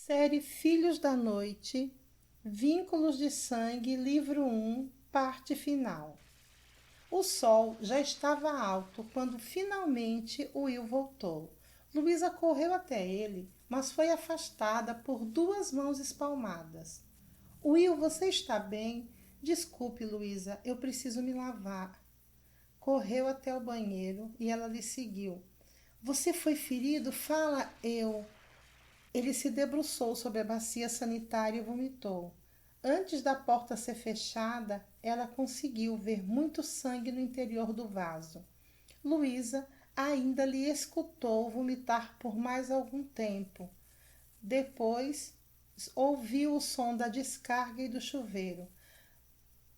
Série Filhos da Noite, Vínculos de Sangue, livro 1, parte final. O sol já estava alto quando finalmente Will voltou. Luísa correu até ele, mas foi afastada por duas mãos espalmadas. Will, você está bem? Desculpe, Luísa, eu preciso me lavar. Correu até o banheiro e ela lhe seguiu. Você foi ferido? Fala, eu. Ele se debruçou sobre a bacia sanitária e vomitou. Antes da porta ser fechada, ela conseguiu ver muito sangue no interior do vaso. Luísa ainda lhe escutou vomitar por mais algum tempo. Depois, ouviu o som da descarga e do chuveiro.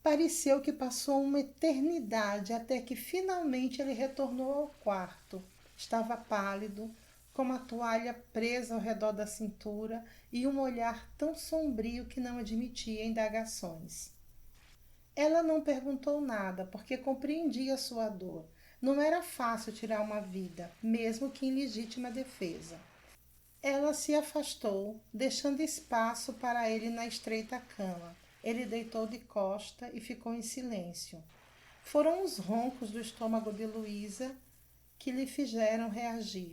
Pareceu que passou uma eternidade até que finalmente ele retornou ao quarto. Estava pálido, com uma toalha presa ao redor da cintura e um olhar tão sombrio que não admitia indagações. Ela não perguntou nada, porque compreendia sua dor. Não era fácil tirar uma vida, mesmo que em legítima defesa. Ela se afastou, deixando espaço para ele na estreita cama. Ele deitou de costa e ficou em silêncio. Foram os roncos do estômago de Luísa que lhe fizeram reagir.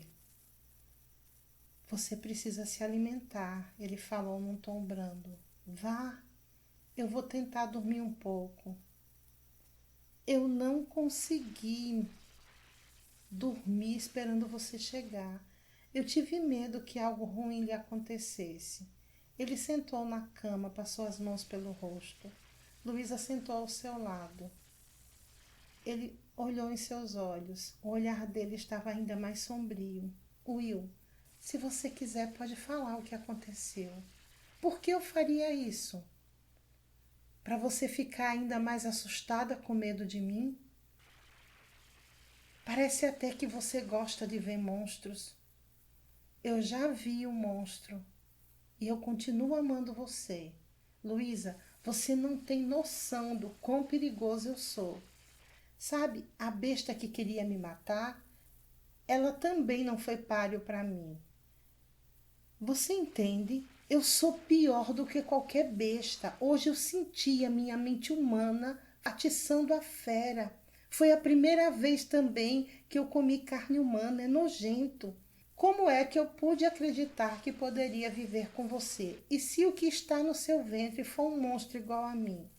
Você precisa se alimentar, ele falou num tom brando. Vá, eu vou tentar dormir um pouco. Eu não consegui dormir esperando você chegar. Eu tive medo que algo ruim lhe acontecesse. Ele sentou na cama, passou as mãos pelo rosto. Luísa sentou ao seu lado. Ele olhou em seus olhos. O olhar dele estava ainda mais sombrio. Will, se você quiser, pode falar o que aconteceu. Por que eu faria isso? Para você ficar ainda mais assustada com medo de mim? Parece até que você gosta de ver monstros. Eu já vi o monstro e eu continuo amando você. Luísa, você não tem noção do quão perigoso eu sou. Sabe, a besta que queria me matar, ela também não foi páreo para mim. Você entende? Eu sou pior do que qualquer besta. Hoje eu senti a minha mente humana atiçando a fera. Foi a primeira vez também que eu comi carne humana. É nojento. Como é que eu pude acreditar que poderia viver com você? E se o que está no seu ventre for um monstro igual a mim?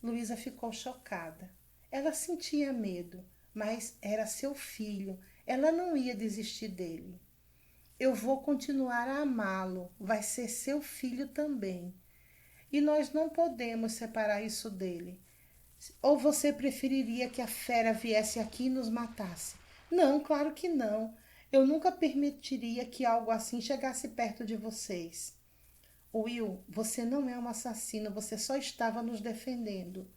Luísa ficou chocada. Ela sentia medo, mas era seu filho. Ela não ia desistir dele. Eu vou continuar a amá-lo, vai ser seu filho também. E nós não podemos separar isso dele. Ou você preferiria que a fera viesse aqui e nos matasse? Não, claro que não. Eu nunca permitiria que algo assim chegasse perto de vocês. Will, você não é um assassino, você só estava nos defendendo.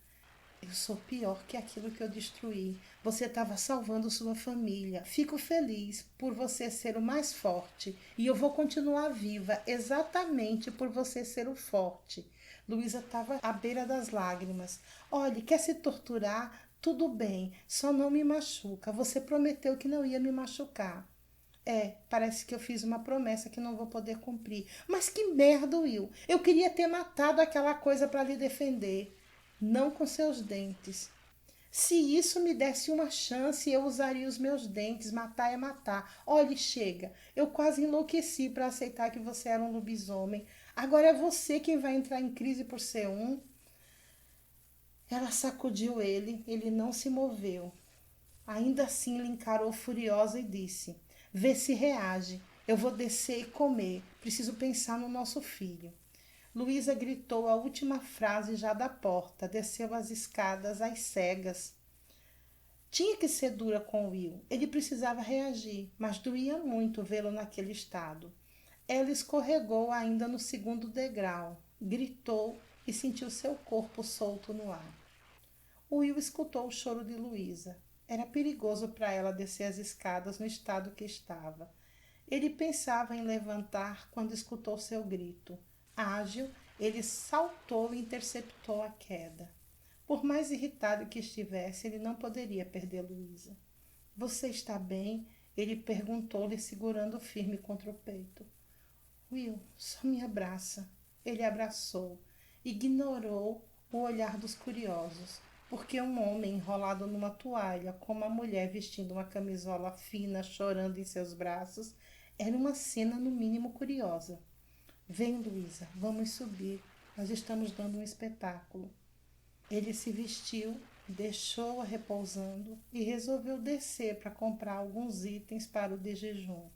Eu sou pior que aquilo que eu destruí. Você estava salvando sua família. Fico feliz por você ser o mais forte. E eu vou continuar viva exatamente por você ser o forte. Luísa estava à beira das lágrimas. Olhe, quer se torturar? Tudo bem, só não me machuca. Você prometeu que não ia me machucar. Parece que eu fiz uma promessa que não vou poder cumprir. Mas que merda, Will. Eu queria ter matado aquela coisa para lhe defender. Não com seus dentes. Se isso me desse uma chance, eu usaria os meus dentes. Matar é matar. Olhe, chega. Eu quase enlouqueci para aceitar que você era um lobisomem. Agora é você quem vai entrar em crise por ser um. Ela sacudiu ele. Ele não se moveu. Ainda assim lhe encarou furiosa e disse: Vê se reage. Eu vou descer e comer. Preciso pensar no nosso filho. Luísa gritou a última frase já da porta. Desceu as escadas às cegas. Tinha que ser dura com Will. Ele precisava reagir, mas doía muito vê-lo naquele estado. Ela escorregou ainda no segundo degrau. Gritou e sentiu seu corpo solto no ar. Will escutou o choro de Luísa. Era perigoso para ela descer as escadas no estado que estava. Ele pensava em levantar quando escutou seu grito. Ágil, ele saltou e interceptou a queda. Por mais irritado que estivesse, ele não poderia perder Luísa. Você está bem? Ele perguntou-lhe, segurando firme contra o peito. Will, só me abraça. Ele abraçou. Ignorou o olhar dos curiosos, porque um homem enrolado numa toalha, com uma mulher vestindo uma camisola fina, chorando em seus braços, era uma cena no mínimo curiosa. Vem, Luísa, vamos subir. Nós estamos dando um espetáculo. Ele se vestiu, deixou-a repousando e resolveu descer para comprar alguns itens para o de jejum.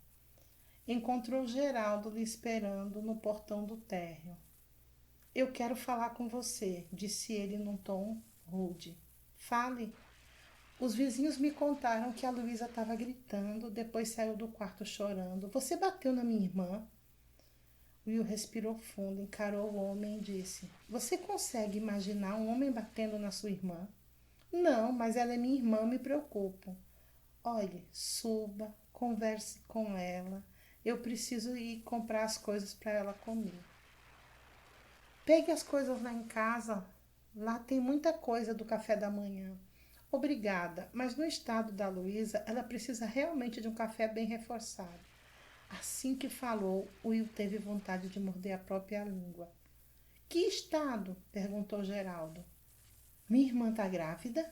Encontrou Geraldo lhe esperando no portão do térreo. Eu quero falar com você, disse ele num tom rude. Fale. Os vizinhos me contaram que a Luísa estava gritando, depois saiu do quarto chorando. Você bateu na minha irmã? Will respirou fundo, encarou o homem e disse: Você consegue imaginar um homem batendo na sua irmã? Não, mas ela é minha irmã, me preocupo. Olhe, suba, converse com ela. Eu preciso ir comprar as coisas para ela comer. Pegue as coisas lá em casa. Lá tem muita coisa do café da manhã. Obrigada, mas no estado da Luísa, ela precisa realmente de um café bem reforçado. Assim que falou, Will teve vontade de morder a própria língua. Que estado? Perguntou Geraldo. Minha irmã está grávida?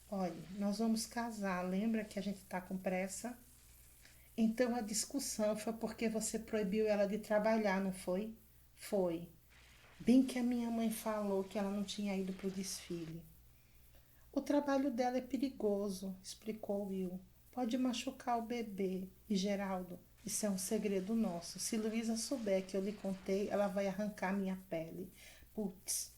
Olhe, nós vamos casar, lembra que a gente está com pressa? Então a discussão foi porque você proibiu ela de trabalhar, não foi? Foi. Bem que a minha mãe falou que ela não tinha ido para o desfile. O trabalho dela é perigoso, explicou Will. Pode machucar o bebê. E Geraldo, isso é um segredo nosso. Se Luísa souber que eu lhe contei, ela vai arrancar minha pele. Putz,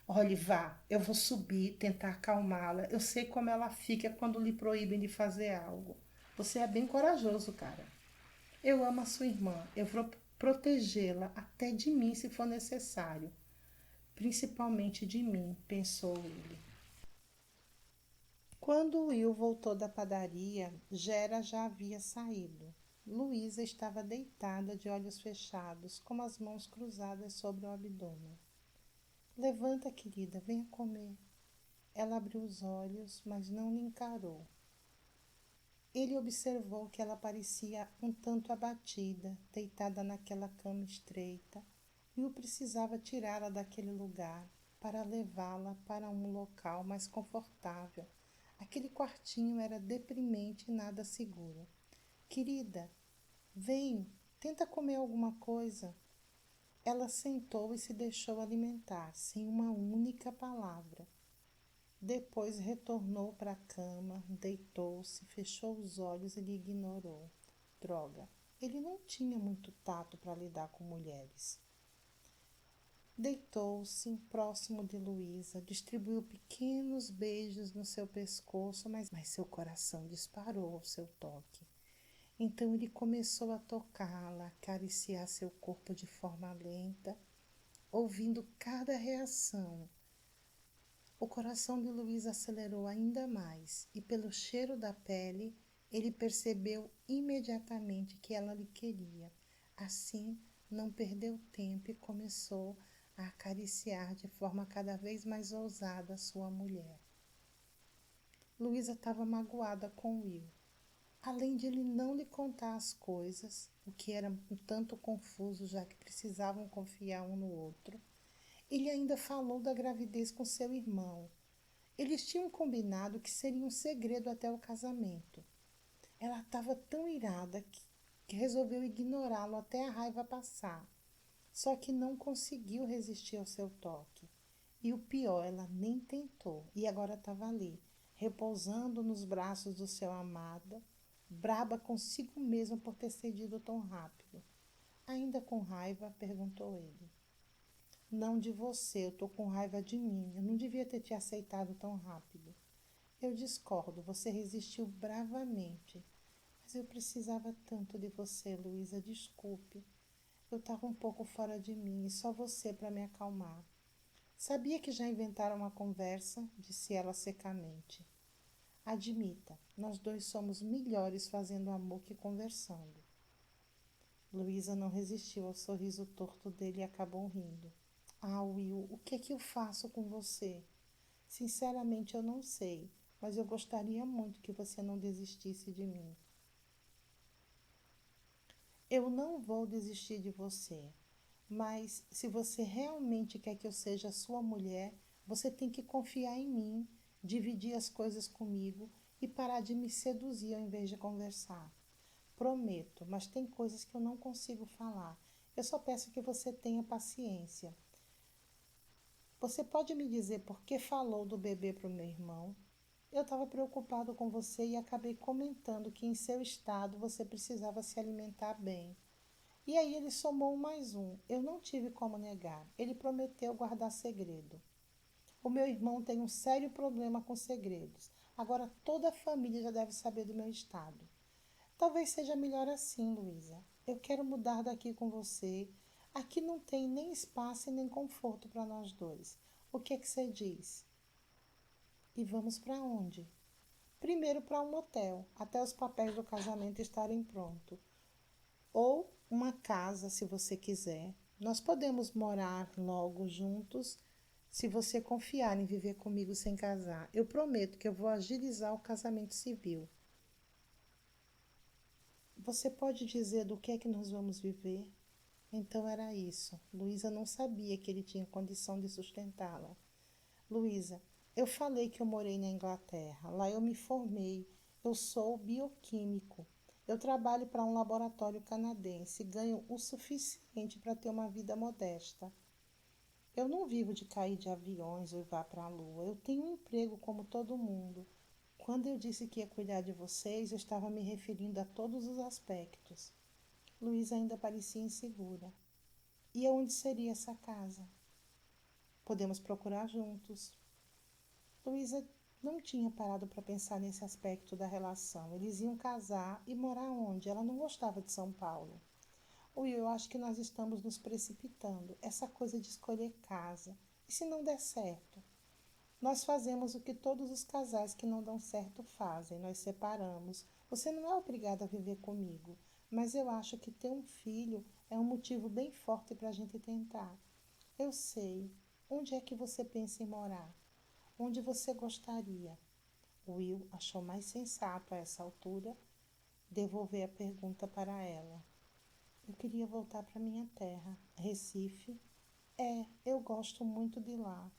olhe, vá, eu vou subir, tentar acalmá-la. Eu sei como ela fica quando lhe proíbem de fazer algo. Você é bem corajoso, cara. Eu amo a sua irmã. Eu vou protegê-la até de mim se for necessário. Principalmente de mim, pensou ele. Quando Will voltou da padaria, Gera já havia saído. Luísa estava deitada de olhos fechados, com as mãos cruzadas sobre o abdômen. Levanta, querida, venha comer. Ela abriu os olhos, mas não lhe encarou. Ele observou que ela parecia um tanto abatida, deitada naquela cama estreita, e o precisava tirá-la daquele lugar para levá-la para um local mais confortável. Aquele quartinho era deprimente e nada seguro. Querida, vem, tenta comer alguma coisa. Ela sentou e se deixou alimentar, sem uma única palavra. Depois retornou para a cama, deitou-se, fechou os olhos e lhe ignorou. Droga, ele não tinha muito tato para lidar com mulheres. Deitou-se próximo de Luísa, distribuiu pequenos beijos no seu pescoço, mas seu coração disparou ao seu toque. Então ele começou a tocá-la, acariciar seu corpo de forma lenta, ouvindo cada reação. O coração de Luísa acelerou ainda mais e, pelo cheiro da pele, ele percebeu imediatamente que ela lhe queria. Assim, não perdeu tempo e começou a acariciar de forma cada vez mais ousada a sua mulher. Luísa estava magoada com Will. Além de ele não lhe contar as coisas, o que era um tanto confuso, já que precisavam confiar um no outro, ele ainda falou da gravidez com seu irmão. Eles tinham combinado que seria um segredo até o casamento. Ela estava tão irada que resolveu ignorá-lo até a raiva passar. Só que não conseguiu resistir ao seu toque. E o pior, ela nem tentou. E agora estava ali, repousando nos braços do seu amado, braba consigo mesma por ter cedido tão rápido. Ainda com raiva, perguntou ele. Não de você, eu tô com raiva de mim. Eu não devia ter te aceitado tão rápido. Eu discordo, você resistiu bravamente. Mas eu precisava tanto de você, Luísa, desculpe. Eu estava um pouco fora de mim e só você para me acalmar. Sabia que já inventaram uma conversa, disse ela secamente. Admita, nós dois somos melhores fazendo amor que conversando. Luísa não resistiu ao sorriso torto dele e acabou rindo. Ah, Will, o que é que eu faço com você? Sinceramente, eu não sei, mas eu gostaria muito que você não desistisse de mim. Eu não vou desistir de você, mas se você realmente quer que eu seja sua mulher, você tem que confiar em mim, dividir as coisas comigo e parar de me seduzir ao invés de conversar. Prometo, mas tem coisas que eu não consigo falar. Eu só peço que você tenha paciência. Você pode me dizer por que falou do bebê para o meu irmão? Eu estava preocupado com você e acabei comentando que em seu estado você precisava se alimentar bem. E aí ele somou um mais um. Eu não tive como negar. Ele prometeu guardar segredo. O meu irmão tem um sério problema com segredos. Agora toda a família já deve saber do meu estado. Talvez seja melhor assim, Luísa. Eu quero mudar daqui com você. Aqui não tem nem espaço e nem conforto para nós dois. O que é que você diz? E vamos para onde? Primeiro para um motel, até os papéis do casamento estarem prontos. Ou uma casa, se você quiser. Nós podemos morar logo juntos, se você confiar em viver comigo sem casar. Eu prometo que eu vou agilizar o casamento civil. Você pode dizer do que é que nós vamos viver? Então era isso. Luísa não sabia que ele tinha condição de sustentá-la. Luísa, eu falei que eu morei na Inglaterra. Lá eu me formei. Eu sou bioquímico. Eu trabalho para um laboratório canadense e ganho o suficiente para ter uma vida modesta. Eu não vivo de cair de aviões ou ir vá para a lua. Eu tenho um emprego como todo mundo. Quando eu disse que ia cuidar de vocês, eu estava me referindo a todos os aspectos. Luísa ainda parecia insegura. E aonde seria essa casa? Podemos procurar juntos. Luísa não tinha parado para pensar nesse aspecto da relação. Eles iam casar e morar onde? Ela não gostava de São Paulo. Will, eu acho que nós estamos nos precipitando. Essa coisa de escolher casa. E se não der certo? Nós fazemos o que todos os casais que não dão certo fazem. Nós separamos. Você não é obrigada a viver comigo. Mas eu acho que ter um filho é um motivo bem forte para a gente tentar. Eu sei. Onde é que você pensa em morar? Onde você gostaria? Will achou mais sensato a essa altura devolver a pergunta para ela. Eu queria voltar para minha terra, Recife. Eu gosto muito de lá.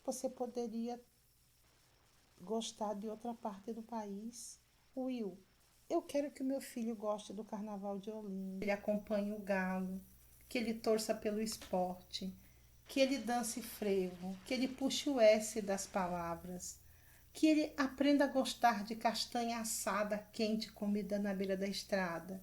Você poderia gostar de outra parte do país? Will, eu quero que o meu filho goste do Carnaval de Olinda. Ele acompanhe o galo, que ele torça pelo esporte, que ele dance frevo, que ele puxe o S das palavras, que ele aprenda a gostar de castanha assada quente comida na beira da estrada,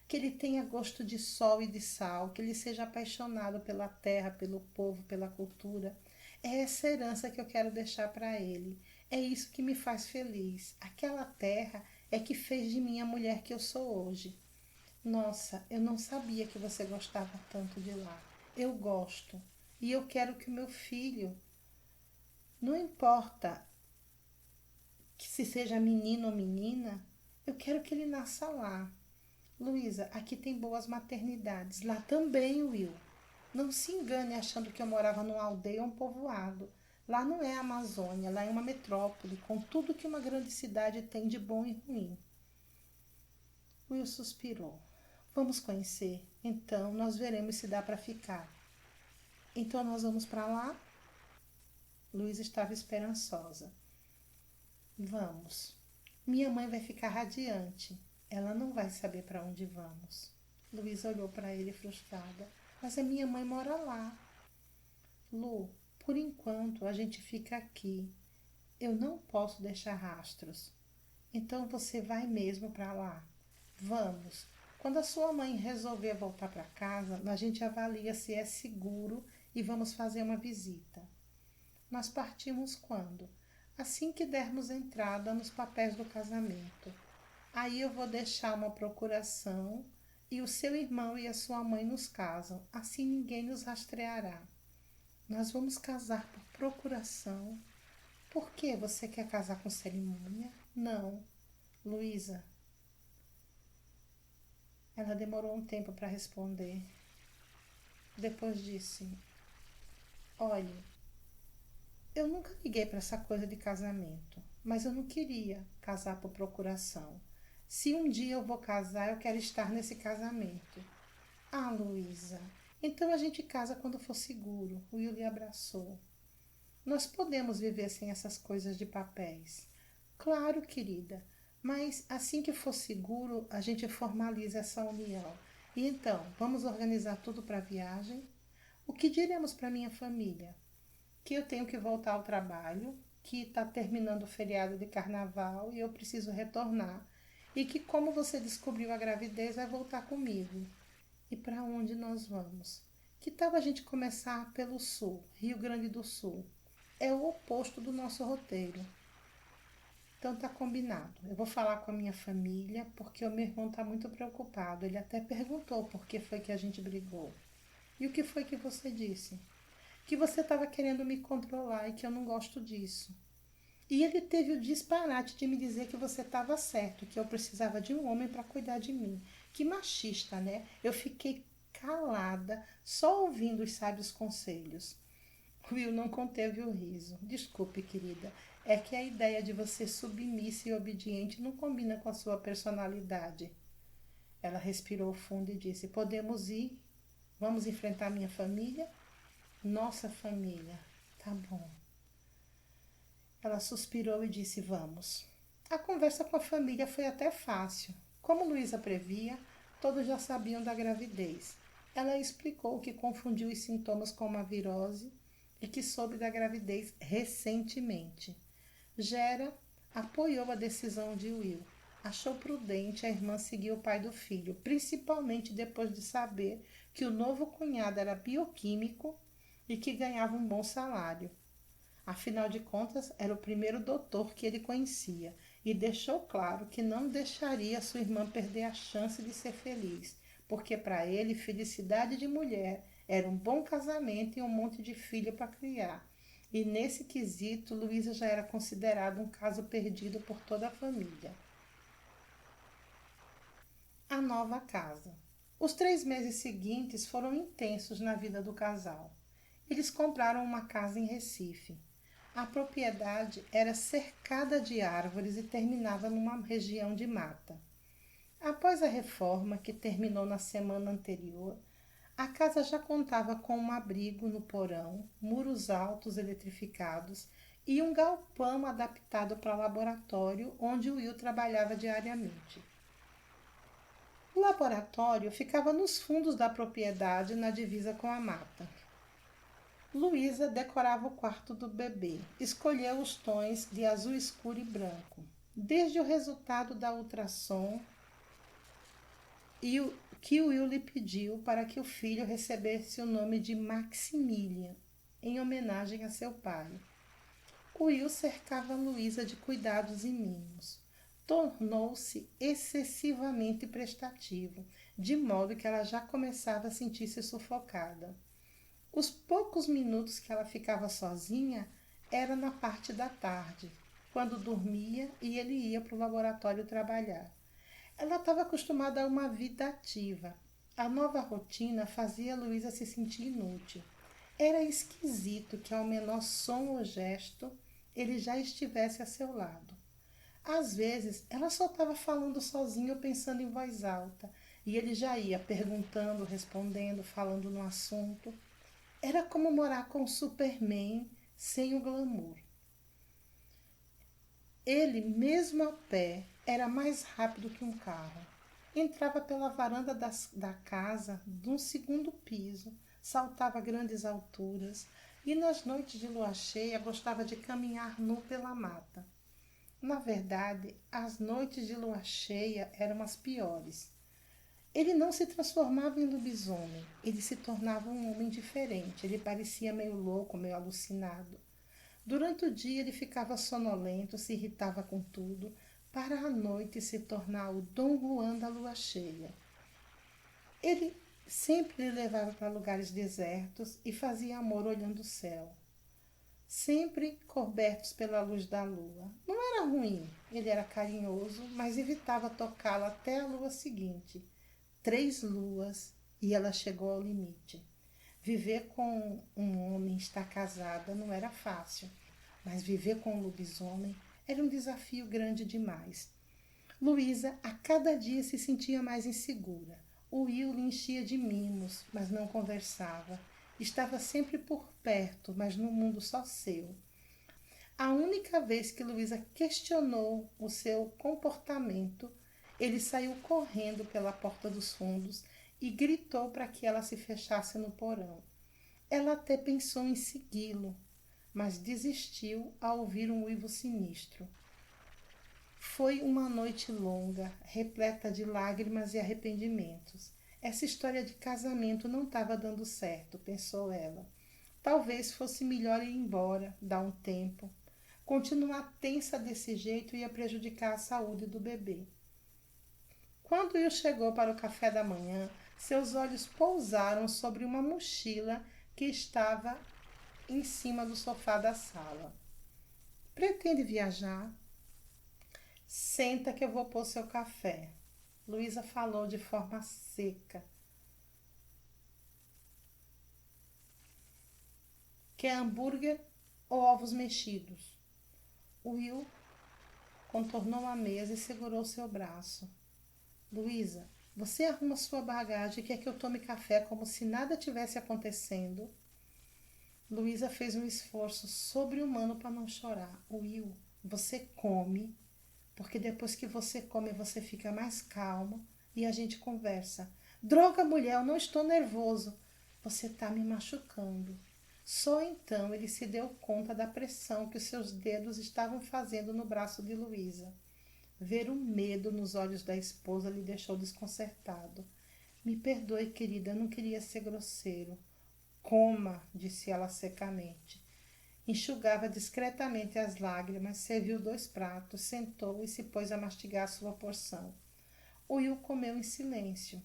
que ele tenha gosto de sol e de sal, que ele seja apaixonado pela terra, pelo povo, pela cultura. É essa herança que eu quero deixar para ele. É isso que me faz feliz. Aquela terra é que fez de mim a mulher que eu sou hoje. Nossa, eu não sabia que você gostava tanto de lá. Eu gosto. E eu quero que o meu filho, não importa que se seja menino ou menina, eu quero que ele nasça lá. Luísa, aqui tem boas maternidades. Lá também, Will. Não se engane achando que eu morava numa aldeia ou um povoado. Lá não é a Amazônia, lá é uma metrópole, com tudo que uma grande cidade tem de bom e ruim. Will suspirou. Vamos conhecer? Então, nós veremos se dá para ficar. Então, nós vamos para lá? Luísa estava esperançosa. Vamos. Minha mãe vai ficar radiante. Ela não vai saber para onde vamos. Luísa olhou para ele frustrada. Mas a minha mãe mora lá. Lu, por enquanto a gente fica aqui. Eu não posso deixar rastros. Então você vai mesmo para lá. Vamos. Quando a sua mãe resolver voltar para casa, a gente avalia se é seguro e vamos fazer uma visita. Nós partimos quando? Assim que dermos entrada nos papéis do casamento. Aí eu vou deixar uma procuração e o seu irmão e a sua mãe nos casam. Assim ninguém nos rastreará. Nós vamos casar por procuração. Por que você quer casar com cerimônia? Não. Luísa. Ela demorou um tempo para responder. Depois disse: Olhe, eu nunca liguei para essa coisa de casamento, mas eu não queria casar por procuração. Se um dia eu vou casar, eu quero estar nesse casamento. Ah, Luísa, então a gente casa quando for seguro. O Will lhe abraçou. Nós podemos viver sem essas coisas de papéis. Claro, querida, mas assim que for seguro, a gente formaliza essa união. E então, vamos organizar tudo para a viagem? O que diremos para minha família? Que eu tenho que voltar ao trabalho, que está terminando o feriado de carnaval e eu preciso retornar. E que, como você descobriu a gravidez, vai voltar comigo. E para onde nós vamos? Que tal a gente começar pelo sul, Rio Grande do Sul? É o oposto do nosso roteiro. Então tá combinado. Eu vou falar com a minha família porque o meu irmão tá muito preocupado. Ele até perguntou por que foi que a gente brigou. E o que foi que você disse? Que você estava querendo me controlar e que eu não gosto disso. E ele teve o disparate de me dizer que você estava certo, que eu precisava de um homem para cuidar de mim. Que machista, né? Eu fiquei calada, só ouvindo os sábios conselhos. Will não conteve o riso. Desculpe, querida. É que a ideia de você submissa e obediente não combina com a sua personalidade. Ela respirou fundo e disse: Podemos ir? Vamos enfrentar minha família? Nossa família. Tá bom. Ela suspirou e disse: Vamos. A conversa com a família foi até fácil. Como Luísa previa, todos já sabiam da gravidez. Ela explicou que confundiu os sintomas com uma virose e que soube da gravidez recentemente. Gera apoiou a decisão de Will. Achou prudente a irmã seguir o pai do filho, principalmente depois de saber que o novo cunhado era bioquímico e que ganhava um bom salário. Afinal de contas, era o primeiro doutor que ele conhecia e deixou claro que não deixaria sua irmã perder a chance de ser feliz, porque para ele felicidade de mulher era um bom casamento e um monte de filho para criar. E nesse quesito, Luísa já era considerada um caso perdido por toda a família. A nova casa. Os 3 meses seguintes foram intensos na vida do casal. Eles compraram uma casa em Recife. A propriedade era cercada de árvores e terminava numa região de mata. Após a reforma, que terminou na semana anterior, a casa já contava com um abrigo no porão, muros altos eletrificados e um galpão adaptado para laboratório onde o Will trabalhava diariamente. O laboratório ficava nos fundos da propriedade, na divisa com a mata. Luísa decorava o quarto do bebê. Escolheu os tons de azul escuro e branco. Desde o resultado da ultrassom e o que o Will lhe pediu para que o filho recebesse o nome de Maximilian, em homenagem a seu pai. O Will cercava Luísa de cuidados e mimos. Tornou-se excessivamente prestativo, de modo que ela já começava a sentir-se sufocada. Os poucos minutos que ela ficava sozinha era na parte da tarde, quando dormia e ele ia para o laboratório trabalhar. Ela estava acostumada a uma vida ativa. A nova rotina fazia Luísa se sentir inútil. Era esquisito que ao menor som ou gesto ele já estivesse a seu lado. Às vezes ela só estava falando sozinha ou pensando em voz alta, e ele já ia perguntando, respondendo, falando no assunto. Era como morar com o Superman sem o glamour. Ele, mesmo a pé, era mais rápido que um carro. Entrava pela varanda da casa, de um segundo piso, saltava grandes alturas e nas noites de lua cheia gostava de caminhar nu pela mata. Na verdade, as noites de lua cheia eram as piores. Ele não se transformava em lobisomem, ele se tornava um homem diferente. Ele parecia meio louco, meio alucinado. Durante o dia ele ficava sonolento, se irritava com tudo, para à noite se tornar o Dom Juan da lua cheia. Ele sempre lhe levava para lugares desertos e fazia amor olhando o céu, sempre cobertos pela luz da lua. Não era ruim, ele era carinhoso, mas evitava tocá-la até a lua seguinte. 3 luas e ela chegou ao limite. Viver com um homem, estar casada, não era fácil, mas viver com um lobisomem era um desafio grande demais. Luísa a cada dia se sentia mais insegura. O Will lhe enchia de mimos, mas não conversava. Estava sempre por perto, mas num mundo só seu. A única vez que Luísa questionou o seu comportamento, ele saiu correndo pela porta dos fundos e gritou para que ela se fechasse no porão. Ela até pensou em segui-lo, mas desistiu ao ouvir um uivo sinistro. Foi uma noite longa, repleta de lágrimas e arrependimentos. Essa história de casamento não estava dando certo, pensou ela. Talvez fosse melhor ir embora, dar um tempo. Continuar tensa desse jeito ia prejudicar a saúde do bebê. Quando Will chegou para o café da manhã, seus olhos pousaram sobre uma mochila que estava em cima do sofá da sala. Pretende viajar? Senta que eu vou pôr seu café. Luísa falou de forma seca. Quer hambúrguer ou ovos mexidos? Will contornou a mesa e segurou seu braço. Luísa, você arruma sua bagagem e quer que eu tome café como se nada tivesse acontecendo? Luísa fez um esforço sobre-humano para não chorar. Will, você come, porque depois que você come você fica mais calmo e a gente conversa. Droga, mulher, eu não estou nervoso. Você está me machucando. Só então ele se deu conta da pressão que os seus dedos estavam fazendo no braço de Luísa. Ver o medo nos olhos da esposa lhe deixou desconcertado. Me perdoe, querida, eu não queria ser grosseiro. Coma, disse ela secamente. Enxugava discretamente as lágrimas, serviu 2 pratos, sentou e se pôs a mastigar sua porção. Will comeu em silêncio.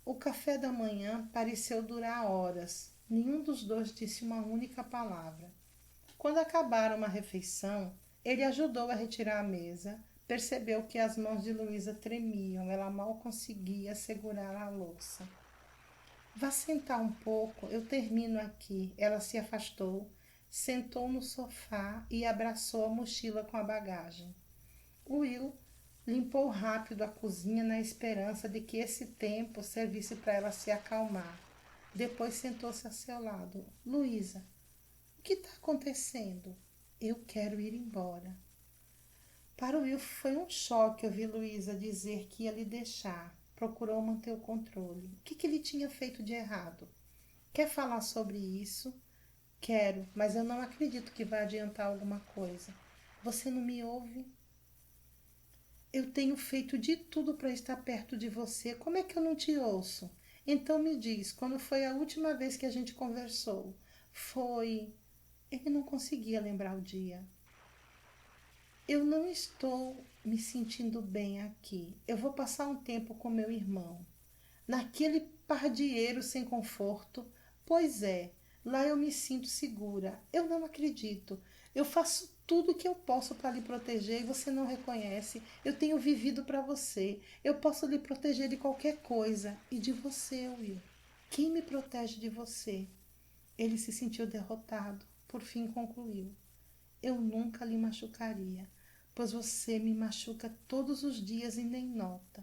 O café da manhã pareceu durar horas. Nenhum dos dois disse uma única palavra. Quando acabaram a refeição, ele ajudou a retirar a mesa. Percebeu que as mãos de Luísa tremiam. Ela mal conseguia segurar a louça. Vá sentar um pouco, eu termino aqui. Ela se afastou, sentou no sofá e abraçou a mochila com a bagagem. Will limpou rápido a cozinha na esperança de que esse tempo servisse para ela se acalmar. Depois sentou-se a seu lado. Luísa, o que está acontecendo? Eu quero ir embora. Para o Will foi um choque ouvir Luísa dizer que ia lhe deixar. Procurou manter o controle. O que ele tinha feito de errado? Quer falar sobre isso? Quero, mas eu não acredito que vai adiantar alguma coisa. Você não me ouve? Eu tenho feito de tudo para estar perto de você. Como é que eu não te ouço? Então me diz, quando foi a última vez que a gente conversou? Foi... Ele não conseguia lembrar o dia. Eu não estou me sentindo bem aqui. Eu vou passar um tempo com meu irmão. Naquele pardieiro sem conforto. Pois é, lá eu me sinto segura. Eu não acredito. Eu faço tudo o que eu posso para lhe proteger e você não reconhece. Eu tenho vivido para você. Eu posso lhe proteger de qualquer coisa. E de você, Will. Quem me protege de você? Ele se sentiu derrotado. Por fim concluiu. Eu nunca lhe machucaria, pois você me machuca todos os dias e nem nota.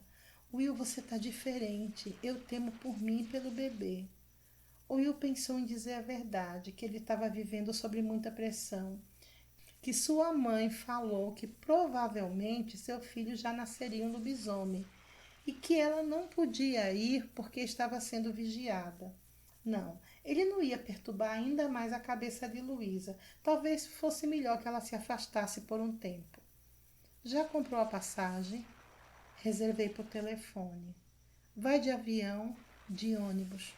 Will, você tá diferente. Eu temo por mim e pelo bebê. Will pensou em dizer a verdade, que ele estava vivendo sob muita pressão, que sua mãe falou que provavelmente seu filho já nasceria um lobisomem e que ela não podia ir porque estava sendo vigiada. Não, ele não ia perturbar ainda mais a cabeça de Luísa. Talvez fosse melhor que ela se afastasse por um tempo. Já comprou a passagem? Reservei por telefone. Vai de avião, de ônibus.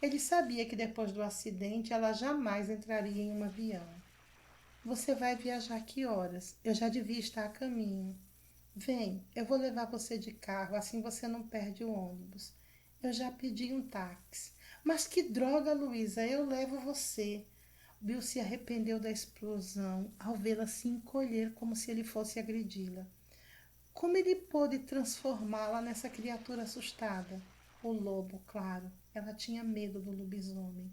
Ele sabia que depois do acidente ela jamais entraria em um avião. Você vai viajar que horas? Eu já devia estar a caminho. Vem, eu vou levar você de carro, assim você não perde o ônibus. Eu já pedi um táxi. Mas que droga, Luísa, eu levo você. Bill se arrependeu da explosão ao vê-la se encolher como se ele fosse agredi-la. Como ele pôde transformá-la nessa criatura assustada? O lobo, claro. Ela tinha medo do lobisomem.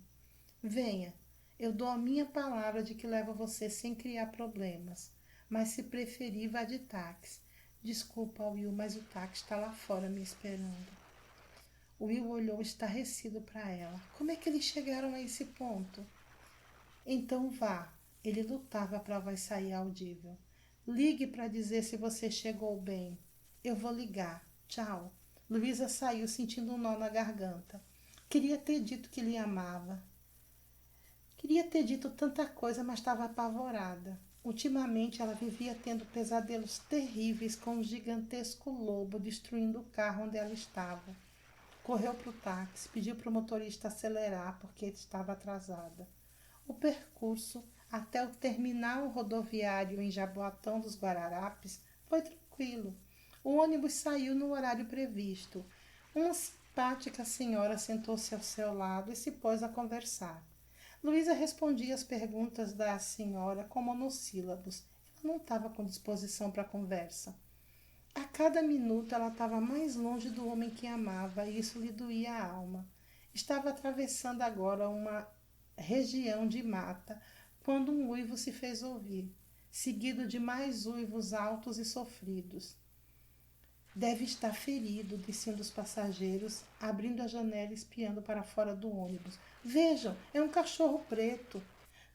Venha, eu dou a minha palavra de que levo você sem criar problemas. mas se preferir, vá de táxi. Desculpa, Will, mas o táxi está lá fora me esperando. Will olhou estarrecido para ela. Como é que eles chegaram a esse ponto? Então vá. Ele lutava para a voz sair audível. Ligue para dizer se você chegou bem. Eu vou ligar. Tchau. Luísa saiu sentindo um nó na garganta. Queria ter dito que lhe amava. Queria ter dito tanta coisa, mas estava apavorada. Ultimamente ela vivia tendo pesadelos terríveis com um gigantesco lobo destruindo o carro onde ela estava. Correu para o táxi, pediu para o motorista acelerar porque estava atrasada. O percurso até o terminal rodoviário em Jaboatão dos Guararapes foi tranquilo. O ônibus saiu no horário previsto. Uma simpática senhora sentou-se ao seu lado e se pôs a conversar. Luísa respondia às perguntas da senhora com monossílabos. Ela não estava com disposição para a conversa. A cada minuto ela estava mais longe do homem que amava e isso lhe doía a alma. Estava atravessando agora uma região de mata quando um uivo se fez ouvir, seguido de mais uivos altos e sofridos. Deve estar ferido, disse um dos passageiros, abrindo a janela e espiando para fora do ônibus. Vejam, é um cachorro preto.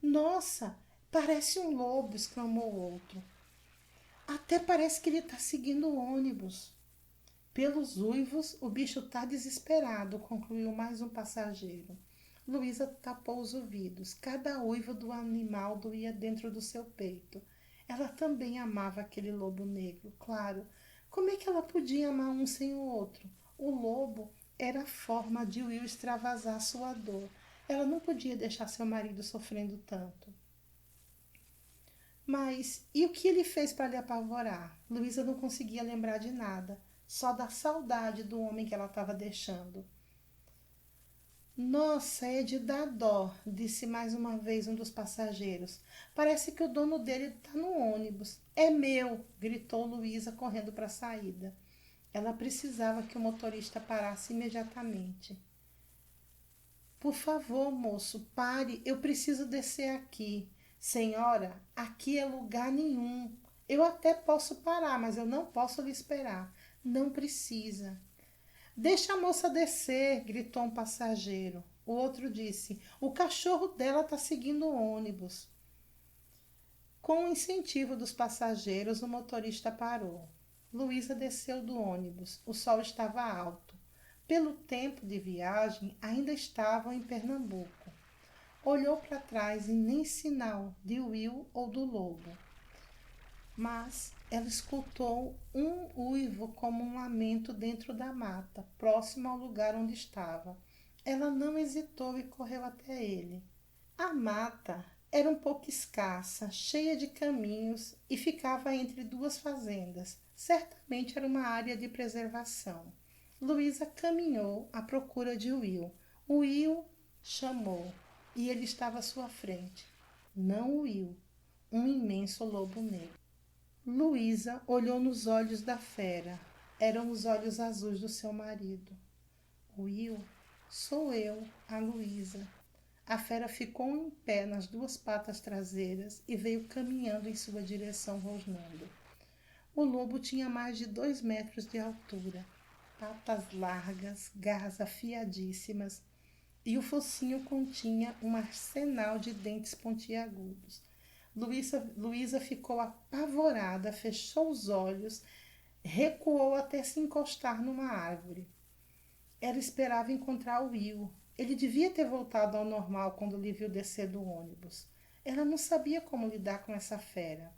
Nossa, parece um lobo, exclamou o outro. Até parece que ele está seguindo o ônibus. Pelos uivos, o bicho está desesperado, concluiu mais um passageiro. Luísa tapou os ouvidos. Cada uivo do animal doía dentro do seu peito. Ela também amava aquele lobo negro, claro. Como é que ela podia amar um sem o outro? O lobo era a forma de Will extravasar sua dor. Ela não podia deixar seu marido sofrendo tanto. Mas e o que ele fez para lhe apavorar? Luísa não conseguia lembrar de nada, só da saudade do homem que ela estava deixando. Nossa, é de dar dó, disse mais uma vez um dos passageiros. Parece que o dono dele está no ônibus. É meu, gritou Luísa correndo para a saída. Ela precisava que o motorista parasse imediatamente. Por favor, moço, pare, eu preciso descer aqui. Senhora, aqui é lugar nenhum. Eu até posso parar, mas eu não posso lhe esperar. Não precisa. Deixa a moça descer, gritou um passageiro. O outro disse, o cachorro dela está seguindo o ônibus. Com o incentivo dos passageiros, o motorista parou. Luísa desceu do ônibus. O sol estava alto. Pelo tempo de viagem, ainda estavam em Pernambuco. Olhou para trás e nem sinal de Will ou do lobo. Mas ela escutou um uivo como um lamento dentro da mata, próximo ao lugar onde estava. Ela não hesitou e correu até ele. A mata era um pouco escassa, cheia de caminhos e ficava entre duas fazendas. Certamente era uma área de preservação. Luísa caminhou à procura de Will. O Will chamou e ele estava à sua frente. Não Will, um imenso lobo negro. Luísa olhou nos olhos da fera. Eram os olhos azuis do seu marido. Will, sou eu, a Luísa. A fera ficou em pé nas duas patas traseiras e veio caminhando em sua direção, rosnando. O lobo tinha mais de 2 metros de altura, patas largas, garras afiadíssimas, e o focinho continha um arsenal de dentes pontiagudos. Luísa ficou apavorada, fechou os olhos, recuou até se encostar numa árvore. Ela esperava encontrar o Will. Ele devia ter voltado ao normal quando lhe viu descer do ônibus. Ela não sabia como lidar com essa fera.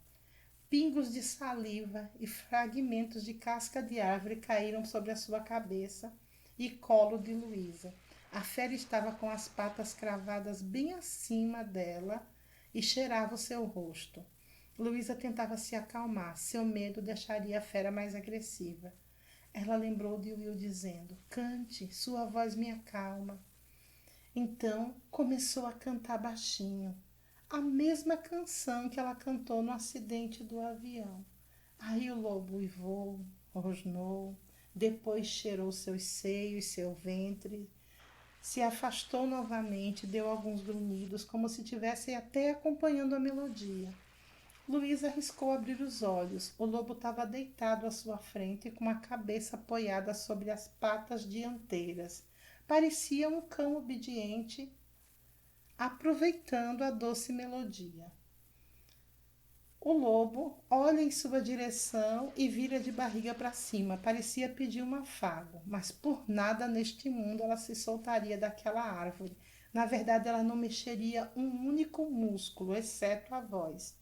Pingos de saliva e fragmentos de casca de árvore caíram sobre a sua cabeça e colo de Luísa. A fera estava com as patas cravadas bem acima dela e cheirava o seu rosto. Luísa tentava se acalmar. Seu medo deixaria a fera mais agressiva. Ela lembrou de Will dizendo, cante, sua voz me acalma. Então começou a cantar baixinho, a mesma canção que ela cantou no acidente do avião. Aí o lobo uivou, rosnou, depois cheirou seus seios, seu ventre, se afastou novamente, deu alguns grunhidos, como se estivesse até acompanhando a melodia. Luísa arriscou abrir os olhos. O lobo estava deitado à sua frente, com a cabeça apoiada sobre as patas dianteiras. Parecia um cão obediente, aproveitando a doce melodia. O lobo olha em sua direção e vira de barriga para cima. Parecia pedir um afago, mas por nada neste mundo ela se soltaria daquela árvore. Na verdade, ela não mexeria um único músculo, exceto a voz.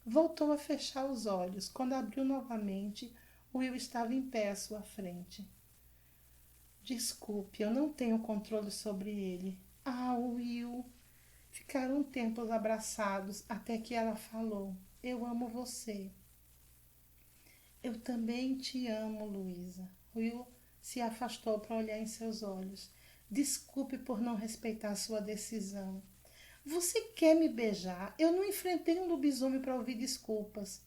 Voltou a fechar os olhos. Quando abriu novamente, Will estava em pé à sua frente. Desculpe, eu não tenho controle sobre ele. Ah, Will. Ficaram tempos abraçados até que ela falou: Eu amo você. Eu também te amo, Luísa. Will se afastou para olhar em seus olhos. Desculpe por não respeitar sua decisão. Você quer me beijar? Eu não enfrentei um lobisomem para ouvir desculpas.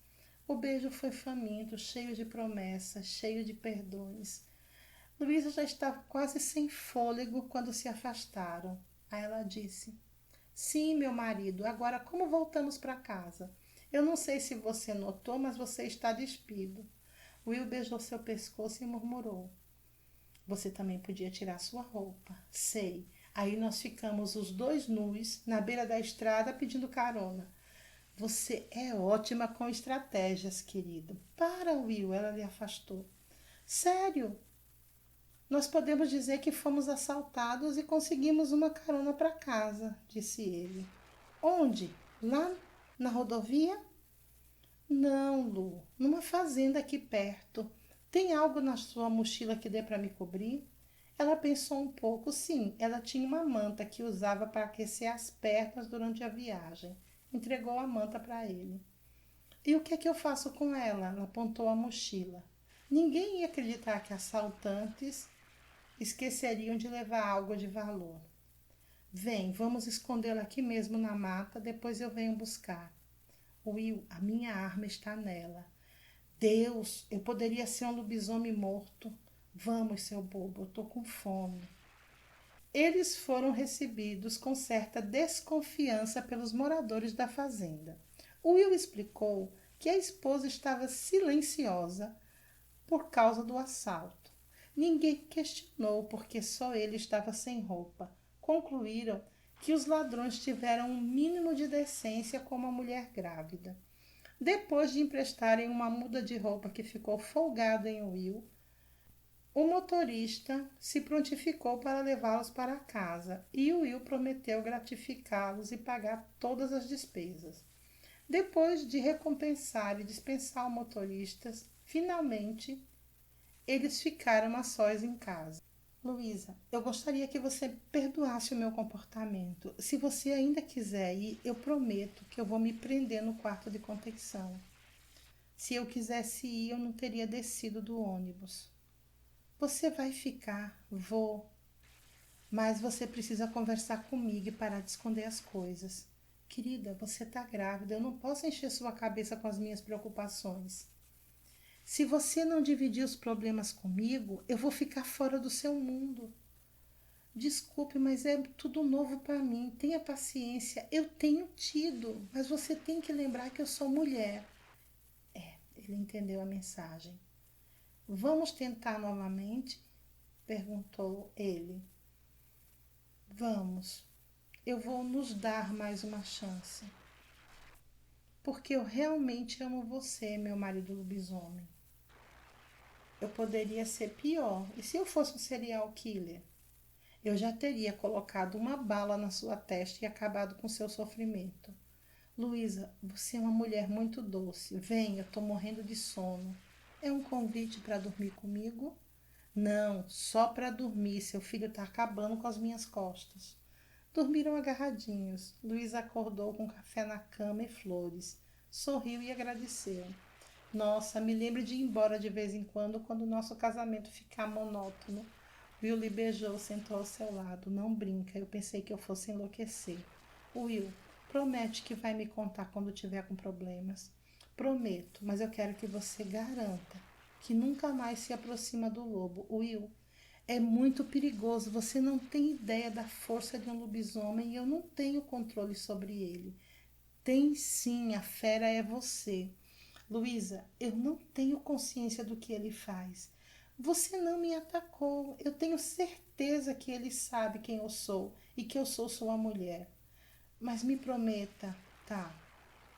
O beijo foi faminto, cheio de promessas, cheio de perdões. Luísa já estava quase sem fôlego quando se afastaram. Aí ela disse: Sim, meu marido, agora como voltamos para casa? Eu não sei se você notou, mas você está despido. Will beijou seu pescoço e murmurou: Você também podia tirar sua roupa. Sei. Aí nós ficamos os dois nus na beira da estrada pedindo carona. Você é ótima com estratégias, querido. Para, Will, ela lhe afastou. Sério? Nós podemos dizer que fomos assaltados e conseguimos uma carona para casa, disse ele. Onde? Lá na rodovia? Não, Lu, numa fazenda aqui perto. Tem algo na sua mochila que dê para me cobrir? Ela pensou um pouco. Sim, ela tinha uma manta que usava para aquecer as pernas durante a viagem. Entregou a manta para ele. E o que é que eu faço com ela? Ela apontou a mochila. Ninguém ia acreditar que assaltantes esqueceriam de levar algo de valor. Vem, vamos escondê-la aqui mesmo na mata, depois eu venho buscar. Will, a minha arma está nela. Deus, eu poderia ser um lobisomem morto. Vamos, seu bobo, eu tô com fome. Eles foram recebidos com certa desconfiança pelos moradores da fazenda. Will explicou que a esposa estava silenciosa por causa do assalto. Ninguém questionou porque só ele estava sem roupa. Concluíram que os ladrões tiveram um mínimo de decência com uma mulher grávida. Depois de emprestarem uma muda de roupa que ficou folgada em Will, o motorista se prontificou para levá-los para casa e Will prometeu gratificá-los e pagar todas as despesas. Depois de recompensar e dispensar o motorista, finalmente eles ficaram a sós em casa. Luísa, eu gostaria que você perdoasse o meu comportamento. Se você ainda quiser ir, eu prometo que eu vou me prender no quarto de contenção. Se eu quisesse ir, eu não teria descido do ônibus. Você vai ficar, vou. Mas você precisa conversar comigo e parar de esconder as coisas. Querida, você está grávida, eu não posso encher sua cabeça com as minhas preocupações. Se você não dividir os problemas comigo, eu vou ficar fora do seu mundo. Desculpe, mas é tudo novo para mim. Tenha paciência. Eu tenho tido, mas você tem que lembrar que eu sou mulher. Ele entendeu a mensagem. Vamos tentar novamente? Perguntou ele. Vamos. Eu vou nos dar mais uma chance. Porque eu realmente amo você, meu marido lobisomem. Eu poderia ser pior. E se eu fosse um serial killer? Eu já teria colocado uma bala na sua testa e acabado com seu sofrimento. Luísa, você é uma mulher muito doce. Vem, eu estou morrendo de sono. É um convite para dormir comigo? Não, só para dormir. Seu filho está acabando com as minhas costas. Dormiram agarradinhos. Luísa acordou com café na cama e flores. Sorriu e agradeceu. Nossa, me lembre de ir embora de vez em quando o nosso casamento ficar monótono. Will lhe beijou, sentou ao seu lado. Não brinca, eu pensei que eu fosse enlouquecer. Will, promete que vai me contar quando tiver com problemas. Prometo, mas eu quero que você garanta que nunca mais se aproxima do lobo. Will, é muito perigoso, você não tem ideia da força de um lobisomem e eu não tenho controle sobre ele. Tem sim, a fera é você. Luísa, eu não tenho consciência do que ele faz. Você não me atacou. Eu tenho certeza que ele sabe quem eu sou e que eu sou sua mulher. Mas me prometa, tá?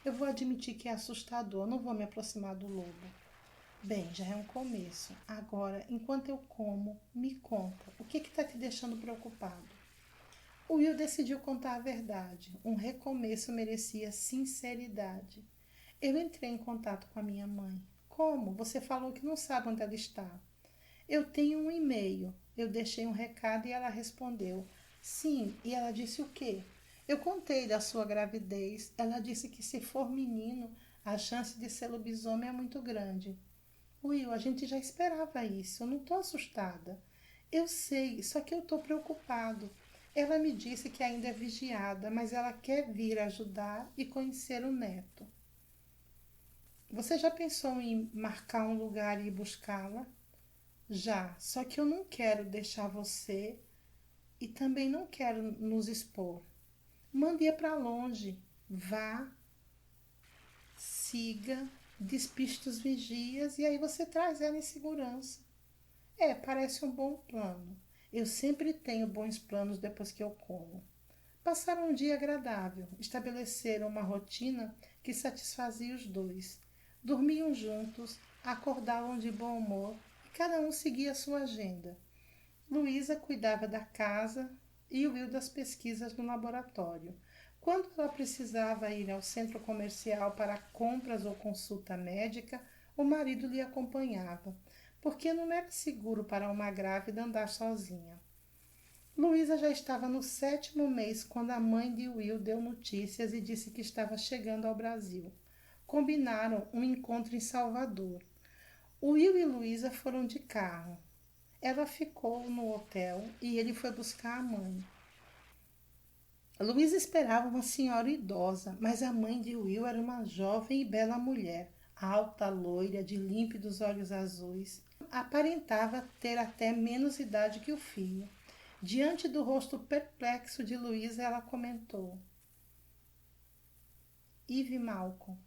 Eu vou admitir que é assustador, não vou me aproximar do lobo. Bem, já é um começo. Agora, enquanto eu como, me conta, o que está te deixando preocupado? O Will decidiu contar a verdade. Um recomeço merecia sinceridade. Eu entrei em contato com a minha mãe. Como? Você falou que não sabe onde ela está. Eu tenho um e-mail. Eu deixei um recado e ela respondeu. Sim, e ela disse o quê? Eu contei da sua gravidez. Ela disse que se for menino, a chance de ser lobisomem é muito grande. Will, a gente já esperava isso. Eu não estou assustada. Eu sei, só que eu estou preocupado. Ela me disse que ainda é vigiada, mas ela quer vir ajudar e conhecer o neto. Você já pensou em marcar um lugar e ir buscá-la? Já, só que eu não quero deixar você e também não quero nos expor. Mande-a para longe. Vá, siga, despiste os vigias e aí você traz ela em segurança. É, parece um bom plano. Eu sempre tenho bons planos depois que eu como. Passaram um dia agradável, estabeleceram uma rotina que satisfazia os dois. Dormiam juntos, acordavam de bom humor e cada um seguia sua agenda. Luísa cuidava da casa e Will das pesquisas no laboratório. Quando ela precisava ir ao centro comercial para compras ou consulta médica, o marido lhe acompanhava, porque não era seguro para uma grávida andar sozinha. Luísa já estava no 7º mês quando a mãe de Will deu notícias e disse que estava chegando ao Brasil. Combinaram um encontro em Salvador. Will e Luísa foram de carro. Ela ficou no hotel e ele foi buscar a mãe. Luísa esperava uma senhora idosa, mas a mãe de Will era uma jovem e bela mulher, alta, loira, de límpidos olhos azuis. Aparentava ter até menos idade que o filho. Diante do rosto perplexo de Luísa, ela comentou: Eve Malcolm,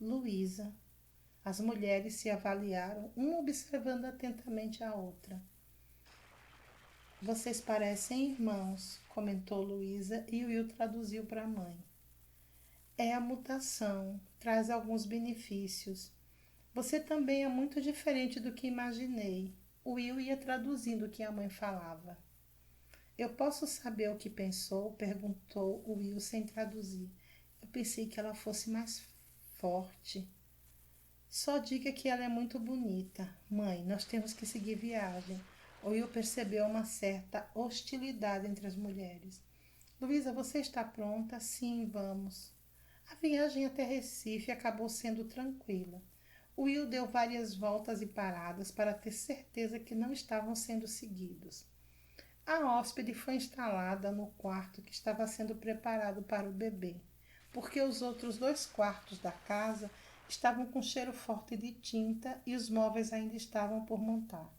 Luísa. As mulheres se avaliaram, uma observando atentamente a outra. Vocês parecem irmãos, comentou Luísa e Will traduziu para a mãe. É a mutação, traz alguns benefícios. Você também é muito diferente do que imaginei. Will ia traduzindo o que a mãe falava. Eu posso saber o que pensou? Perguntou Will sem traduzir. Eu pensei que ela fosse mais forte. Só diga que ela é muito bonita. Mãe, nós temos que seguir viagem. Will percebeu uma certa hostilidade entre as mulheres. Luísa, você está pronta? Sim, vamos. A viagem até Recife acabou sendo tranquila. Will deu várias voltas e paradas para ter certeza que não estavam sendo seguidos. A hóspede foi instalada no quarto que estava sendo preparado para o bebê, porque os outros 2 quartos da casa estavam com cheiro forte de tinta e os móveis ainda estavam por montar.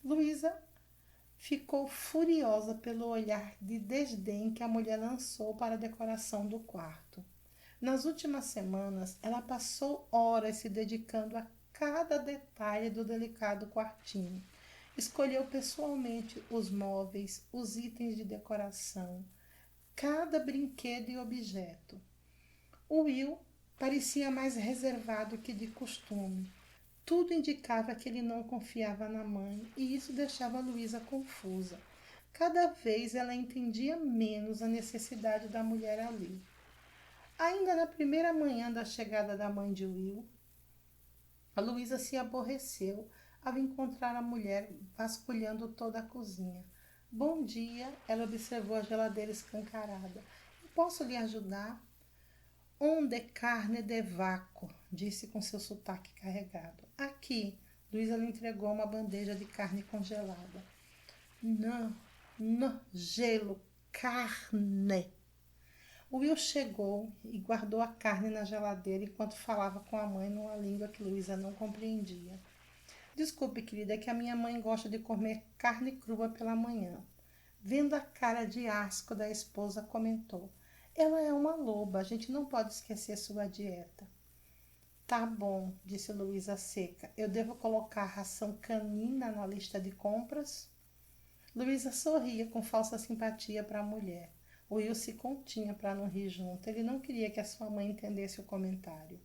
Luísa ficou furiosa pelo olhar de desdém que a mulher lançou para a decoração do quarto. Nas últimas semanas, ela passou horas se dedicando a cada detalhe do delicado quartinho. Escolheu pessoalmente os móveis, os itens de decoração, cada brinquedo e objeto. O Will parecia mais reservado que de costume. Tudo indicava que ele não confiava na mãe e isso deixava Luísa confusa. Cada vez ela entendia menos a necessidade da mulher ali. Ainda na primeira manhã da chegada da mãe de Will, a Luísa se aborreceu ao encontrar a mulher vasculhando toda a cozinha. Bom dia, ela observou a geladeira escancarada. Posso lhe ajudar? Onde carne de vaco, disse com seu sotaque carregado. Aqui, Luísa lhe entregou uma bandeja de carne congelada. Não, não, gelo, carne. Will chegou e guardou a carne na geladeira enquanto falava com a mãe numa língua que Luísa não compreendia. Desculpe, querida, é que a minha mãe gosta de comer carne crua pela manhã. Vendo a cara de asco da esposa, comentou. Ela é uma loba, a gente não pode esquecer sua dieta. Tá bom, disse Luísa seca. Eu devo colocar ração canina na lista de compras? Luísa sorria com falsa simpatia para a mulher. Will se continha para não rir junto. Ele não queria que a sua mãe entendesse o comentário.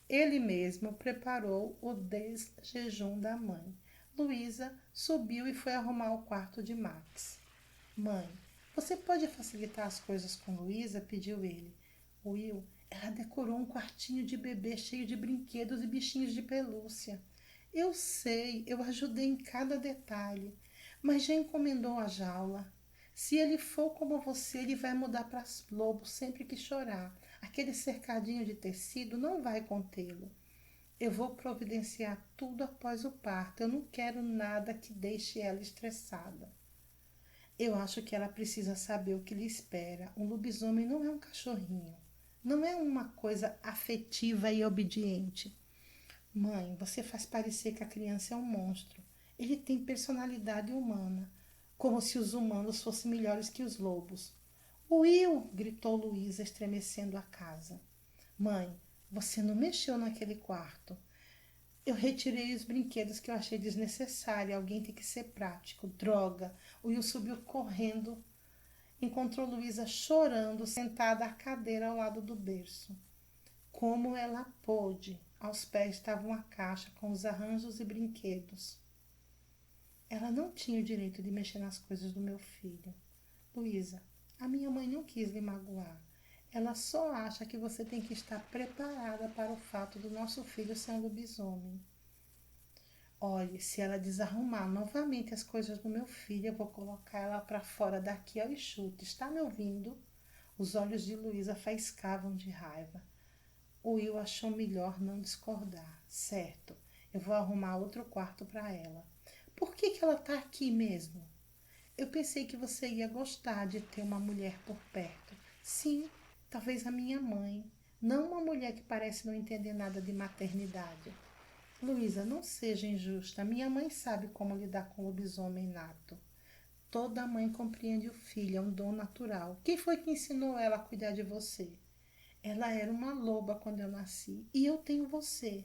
Ele mesmo preparou o desjejum da mãe. Luísa subiu e foi arrumar o quarto de Max. Mãe, você pode facilitar as coisas com Luísa? Pediu ele. Will, ela decorou um quartinho de bebê cheio de brinquedos e bichinhos de pelúcia. Eu sei, eu ajudei em cada detalhe, mas já encomendou a jaula. Se ele for como você, ele vai mudar para lobo sempre que chorar. Aquele cercadinho de tecido não vai contê-lo. Eu vou providenciar tudo após o parto. Eu não quero nada que deixe ela estressada. Eu acho que ela precisa saber o que lhe espera. Um lobisomem não é um cachorrinho. Não é uma coisa afetiva e obediente. Mãe, você faz parecer que a criança é um monstro. Ele tem personalidade humana, como se os humanos fossem melhores que os lobos. Will! Gritou Luísa, estremecendo a casa. Mãe, você não mexeu naquele quarto. Eu retirei os brinquedos que eu achei desnecessário. Alguém tem que ser prático. Droga! O Will subiu correndo. Encontrou Luísa chorando, sentada à cadeira ao lado do berço. Como ela pôde? Aos pés estava uma caixa com os arranjos e brinquedos. Ela não tinha o direito de mexer nas coisas do meu filho. Luísa, a minha mãe não quis lhe magoar. Ela só acha que você tem que estar preparada para o fato do nosso filho ser um lobisomem. Olhe, se ela desarrumar novamente as coisas do meu filho, eu vou colocar ela para fora daqui ao enxute. Está me ouvindo? Os olhos de Luísa faiscavam de raiva. O Will achou melhor não discordar. Certo, eu vou arrumar outro quarto para ela. Por que ela está aqui mesmo? Eu pensei que você ia gostar de ter uma mulher por perto. Sim, talvez a minha mãe. Não uma mulher que parece não entender nada de maternidade. Luísa, não seja injusta. Minha mãe sabe como lidar com o lobisomem nato. Toda mãe compreende o filho, é um dom natural. Quem foi que ensinou ela a cuidar de você? Ela era uma loba quando eu nasci e eu tenho você.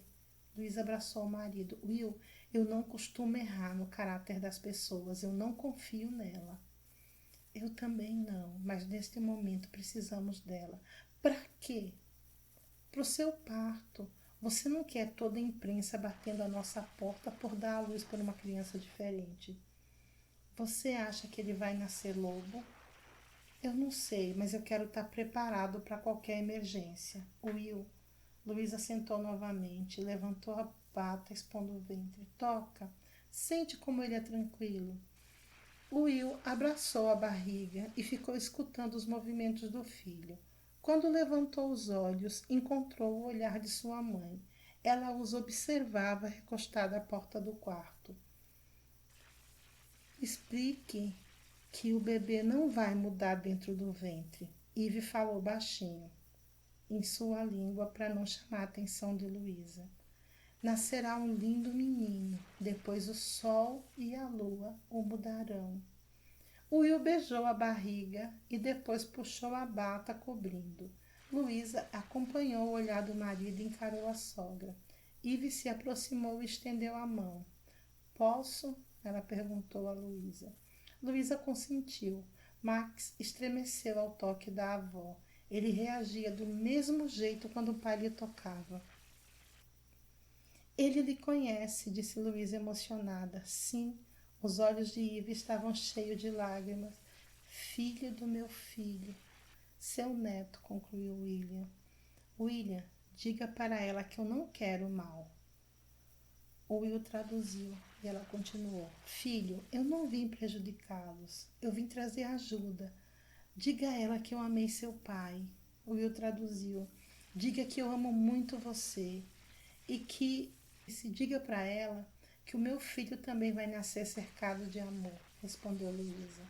Luísa abraçou o marido. Will, eu não costumo errar no caráter das pessoas. Eu não confio nela. Eu também não, mas neste momento precisamos dela. Para quê? Para o seu parto. Você não quer toda a imprensa batendo a nossa porta por dar à luz por uma criança diferente. Você acha que ele vai nascer lobo? Eu não sei, mas eu quero estar preparado para qualquer emergência. Will. Luísa sentou novamente, levantou a pata, expondo o ventre. Toca. Sente como ele é tranquilo. Will abraçou a barriga e ficou escutando os movimentos do filho. Quando levantou os olhos, encontrou o olhar de sua mãe. Ela os observava recostada à porta do quarto. Explique que o bebê não vai mudar dentro do ventre. Eve falou baixinho, em sua língua, para não chamar a atenção de Luísa. Nascerá um lindo menino, depois o sol e a lua o mudarão. Will beijou a barriga e depois puxou a bata cobrindo. Luísa acompanhou o olhar do marido e encarou a sogra. Eve se aproximou e estendeu a mão. Posso? Ela perguntou a Luísa. Luísa consentiu. Max estremeceu ao toque da avó. Ele reagia do mesmo jeito quando o pai lhe tocava. Ele lhe conhece, disse Luísa emocionada. Sim, os olhos de Eve estavam cheios de lágrimas. Filho do meu filho. Seu neto, concluiu William. William, diga para ela que eu não quero mal. O Will traduziu e ela continuou. Filho, eu não vim prejudicá-los. Eu vim trazer ajuda. Diga a ela que eu amei seu pai. O Will traduziu. Diga que eu amo muito você. E que se diga para ela que o meu filho também vai nascer cercado de amor, respondeu Luísa.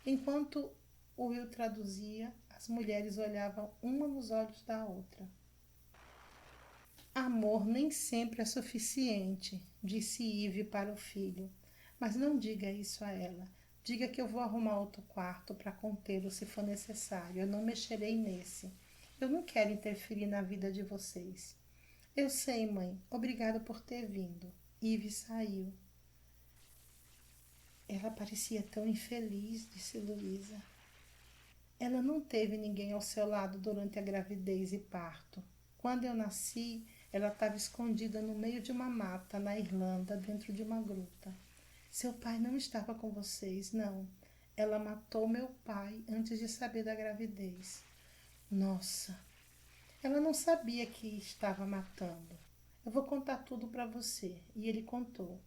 Enquanto o Will traduzia, as mulheres olhavam uma nos olhos da outra. Amor nem sempre é suficiente, disse Eve para o filho. Mas não diga isso a ela. Diga que eu vou arrumar outro quarto para contê-lo se for necessário. Eu não mexerei nesse. Eu não quero interferir na vida de vocês. Eu sei, mãe. Obrigada por ter vindo. Ive saiu. Ela parecia tão infeliz, disse Luísa. Ela não teve ninguém ao seu lado durante a gravidez e parto. Quando eu nasci, ela estava escondida no meio de uma mata, na Irlanda, dentro de uma gruta. Seu pai não estava com vocês, não. Ela matou meu pai antes de saber da gravidez. Nossa, ela não sabia que estava matando. Eu vou contar tudo para você. E ele contou.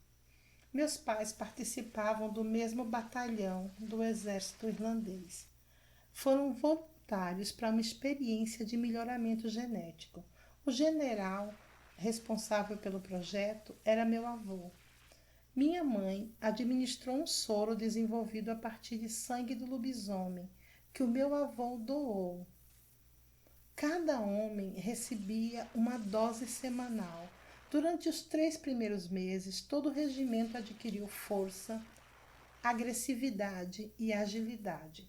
Meus pais participavam do mesmo batalhão do exército irlandês. Foram voluntários para uma experiência de melhoramento genético. O general responsável pelo projeto era meu avô. Minha mãe administrou um soro desenvolvido a partir de sangue do lobisomem, que o meu avô doou. Cada homem recebia uma dose semanal. Durante os 3 primeiros meses, todo o regimento adquiriu força, agressividade e agilidade.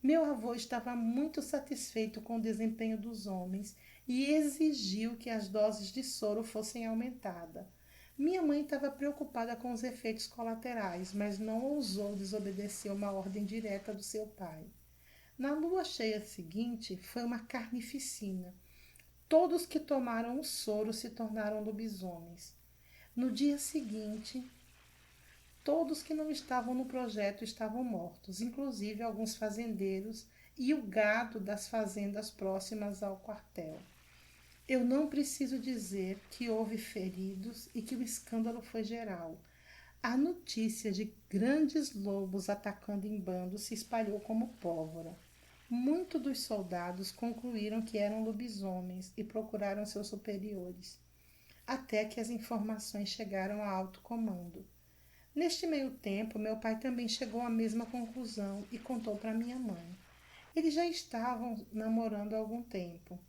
Meu avô estava muito satisfeito com o desempenho dos homens e exigiu que as doses de soro fossem aumentadas. Minha mãe estava preocupada com os efeitos colaterais, mas não ousou desobedecer uma ordem direta do seu pai. Na lua cheia seguinte, foi uma carnificina. Todos que tomaram o soro se tornaram lobisomens. No dia seguinte, todos que não estavam no projeto estavam mortos, inclusive alguns fazendeiros e o gado das fazendas próximas ao quartel. Eu não preciso dizer que houve feridos e que o escândalo foi geral. A notícia de grandes lobos atacando em bando se espalhou como pólvora. Muitos dos soldados concluíram que eram lobisomens e procuraram seus superiores, até que as informações chegaram ao alto comando. Neste meio tempo, meu pai também chegou à mesma conclusão e contou para minha mãe. Eles já estavam namorando há algum tempo.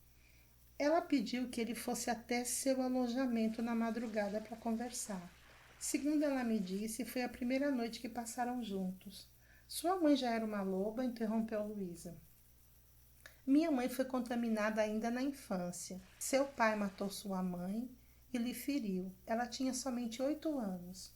Ela pediu que ele fosse até seu alojamento na madrugada para conversar. Segundo ela me disse, foi a primeira noite que passaram juntos. Sua mãe já era uma loba, interrompeu Luísa. Minha mãe foi contaminada ainda na infância. Seu pai matou sua mãe e lhe feriu. Ela tinha somente 8 anos.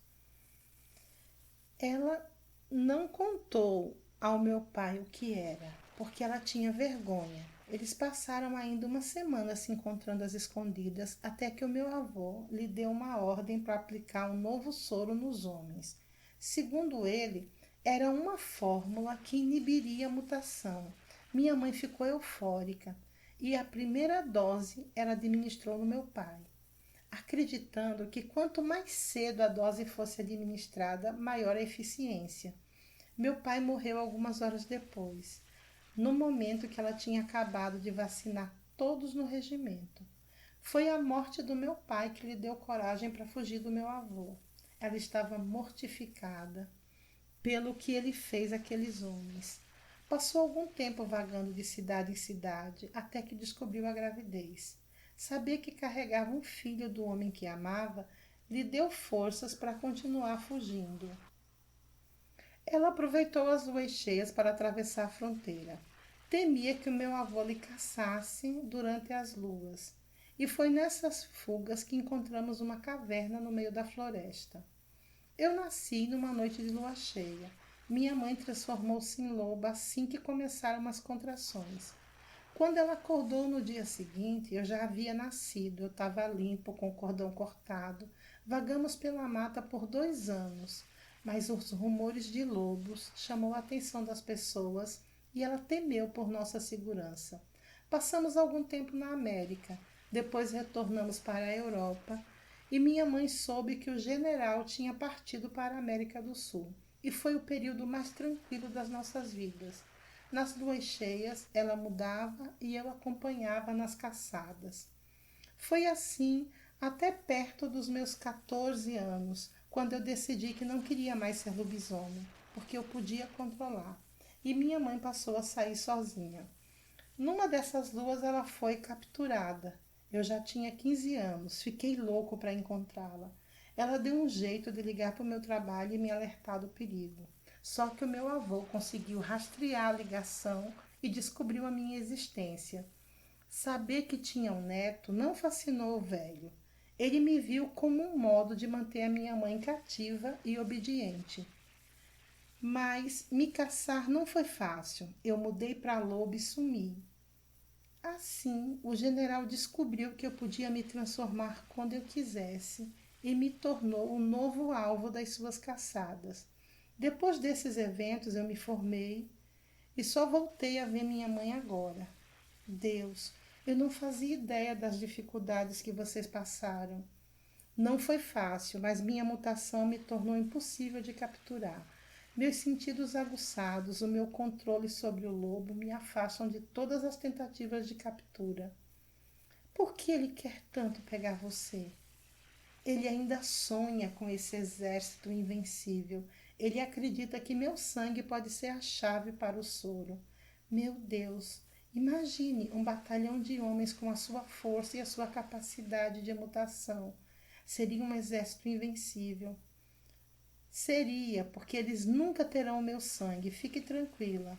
Ela não contou ao meu pai o que era, porque ela tinha vergonha. Eles passaram ainda uma semana se encontrando às escondidas, até que o meu avô lhe deu uma ordem para aplicar um novo soro nos homens. Segundo ele, era uma fórmula que inibiria a mutação. Minha mãe ficou eufórica e a primeira dose ela administrou no meu pai, acreditando que quanto mais cedo a dose fosse administrada, maior a eficiência. Meu pai morreu algumas horas depois, no momento que ela tinha acabado de vacinar todos no regimento. Foi a morte do meu pai que lhe deu coragem para fugir do meu avô. Ela estava mortificada pelo que ele fez àqueles homens. Passou algum tempo vagando de cidade em cidade, até que descobriu a gravidez. Saber que carregava um filho do homem que amava lhe deu forças para continuar fugindo. Ela aproveitou as luas cheias para atravessar a fronteira. Temia que o meu avô lhe caçasse durante as luas. E foi nessas fugas que encontramos uma caverna no meio da floresta. Eu nasci numa noite de lua cheia. Minha mãe transformou-se em loba assim que começaram as contrações. Quando ela acordou no dia seguinte, eu já havia nascido. Eu estava limpo, com o cordão cortado. Vagamos pela mata por 2 anos, mas os rumores de lobos chamou a atenção das pessoas e ela temeu por nossa segurança. Passamos algum tempo na América, depois retornamos para a Europa e minha mãe soube que o general tinha partido para a América do Sul. E foi o período mais tranquilo das nossas vidas. Nas luas cheias, ela mudava e eu acompanhava nas caçadas. Foi assim até perto dos meus 14 anos, quando eu decidi que não queria mais ser lobisomem, porque eu podia controlar. E minha mãe passou a sair sozinha. Numa dessas luas ela foi capturada. Eu já tinha 15 anos, fiquei louco para encontrá-la. Ela deu um jeito de ligar para o meu trabalho e me alertar do perigo. Só que o meu avô conseguiu rastrear a ligação e descobriu a minha existência. Saber que tinha um neto não fascinou o velho. Ele me viu como um modo de manter a minha mãe cativa e obediente. Mas me caçar não foi fácil. Eu mudei para Lobo e sumi. Assim, o general descobriu que eu podia me transformar quando eu quisesse e me tornou o novo alvo das suas caçadas. Depois desses eventos, eu me formei e só voltei a ver minha mãe agora. Deus, eu não fazia ideia das dificuldades que vocês passaram. Não foi fácil, mas minha mutação me tornou impossível de capturar. Meus sentidos aguçados, o meu controle sobre o lobo me afastam de todas as tentativas de captura. Por que ele quer tanto pegar você? Ele ainda sonha com esse exército invencível. Ele acredita que meu sangue pode ser a chave para o soro. Meu Deus, imagine um batalhão de homens com a sua força e a sua capacidade de mutação. Seria um exército invencível. Seria, porque eles nunca terão o meu sangue. Fique tranquila.